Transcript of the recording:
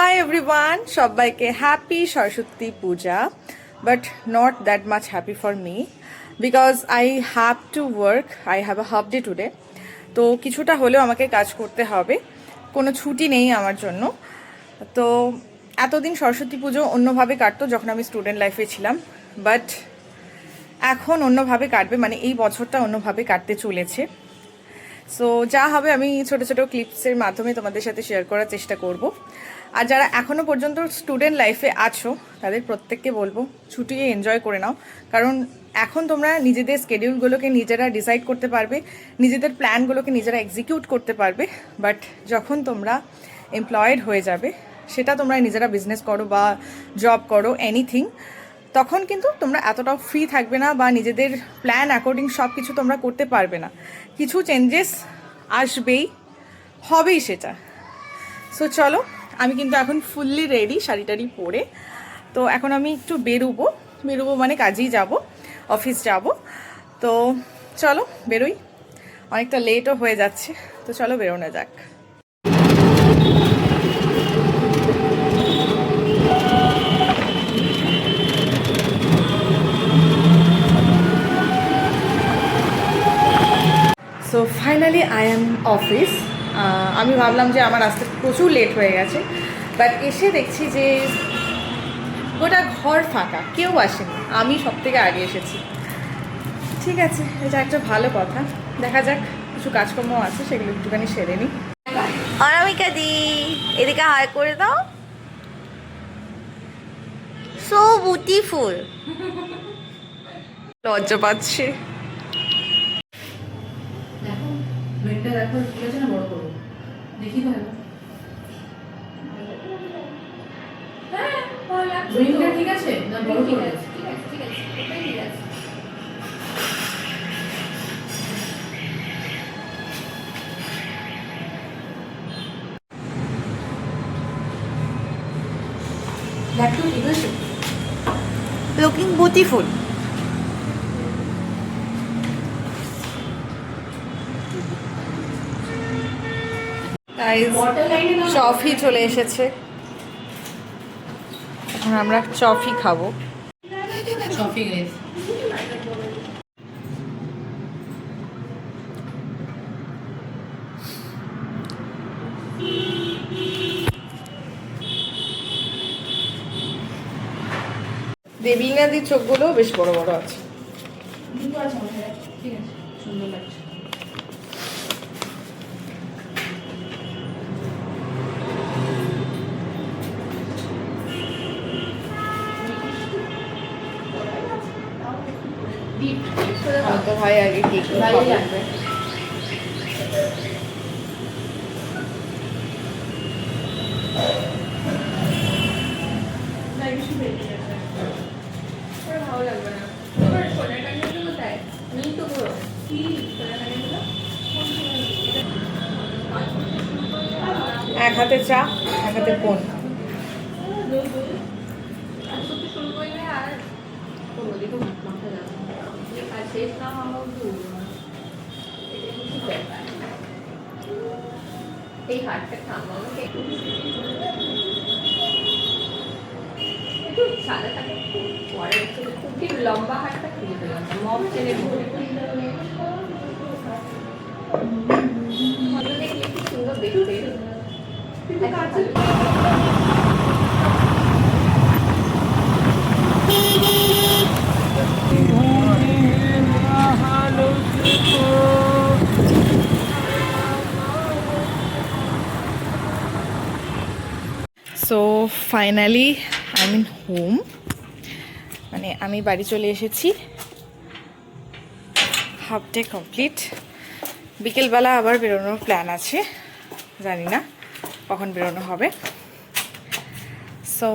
Hi everyone, সবাইকে happy Saraswati Puja, but not that much happy for me because I have to work. I have a half day today. তো কিছুটা হলেও আমাকে কাজ করতে হবে, কোনো ছুটি নেই আমার জন্য। তো এতদিন সরস্বতী পুজো অন্যভাবে কাটতো যখন আমি স্টুডেন্ট লাইফে ছিলাম, বাট এখন অন্যভাবে কাটবে, মানে এই বছরটা অন্যভাবে কাটতে চলেছে। সো যা হবে আমি ছোট ছোট ক্লিপসের মাধ্যমে তোমাদের সাথে শেয়ার করার চেষ্টা করব। আর যারা এখনও পর্যন্ত স্টুডেন্ট লাইফে আছো তাদের প্রত্যেককে বলবো ছুটি এনজয় করে নাও, কারণ এখন তোমরা নিজেদের স্কেডিউলগুলোকে নিজেরা ডিসাইড করতে পারবে, নিজেদের প্ল্যানগুলোকে নিজেরা এক্সিকিউট করতে পারবে। বাট যখন তোমরা এমপ্লয়েড হয়ে যাবে, সেটা তোমরা নিজেরা বিজনেস করো বা জব করো, এনিথিং, তখন কিন্তু তোমরা এতটাও ফ্রি থাকবে না বা নিজেদের প্ল্যান অ্যাকর্ডিং সব কিছু তোমরা করতে পারবে না। কিছু চেঞ্জেস আসবেই, হবেই সেটা। সো চলো, আমি কিন্তু এখন ফুললি রেডি শাড়ি টাড়ি পরে। তো এখন আমি একটু বেরোবো মানে কাজেই যাব, অফিস যাব। তো চলো বেরোই, অনেকটা লেটও হয়ে যাচ্ছে। তো চলো বেরোনো যাক। So finally I am office. আমি ভাবলাম যে আমার আসতে প্রচুর লেট হয়ে গেছে, বাট এসে দেখছি যে গোটা ঘর ফাঁকা, কেউ আসেনি, আমি সব থেকে আগে এসেছি। ঠিক আছে, এটা একটা ভালো কথা। দেখা যাক, কিছু কাজকর্ম আছে সেগুলো একটুখানি সেরে নিই। অনামিকা দি, এদিকে হাই করে দাও। So beautiful. লজ্জা পাচ্ছি। মেনটা দেখো ঠিক আছে না, বড় করো দেখি তো। হ্যাঁ ভালো লাগছে। মেনটা ঠিক আছে না, বড় করো। ঠিক আছে ঠিক আছে, ওটাই ঠিক আছে। দেখো ঠিক আছে, লুকিং বিউটিফুল। চফি চলে এসেছে, এখন আমরা চফি খাবো। Coffee guys. দেবীনাদির চোখগুলো বেশ বড় বড় আছে। ঠিক আছে সুন্দর লাগছে। তো ভাই আগে কেক ভালো লাগবে। ভালো লাগবে না। এক হাতে চা, এক হাতে ফোন। এই হাটটা থামা একটু সাদা থাকে, পরে খুব লম্বা হাটটা খুলে দিলাম মপ চেনে ঘুরে দেখলে কি সুন্দর দেখতে। So finally I mean home, মানে আমি বাড়ি চলে এসেছি। Half day complete. বিকেলবেলা আবার বেরোনোর প্ল্যান আছে, জানি না কখন বেরোনো হবে। সো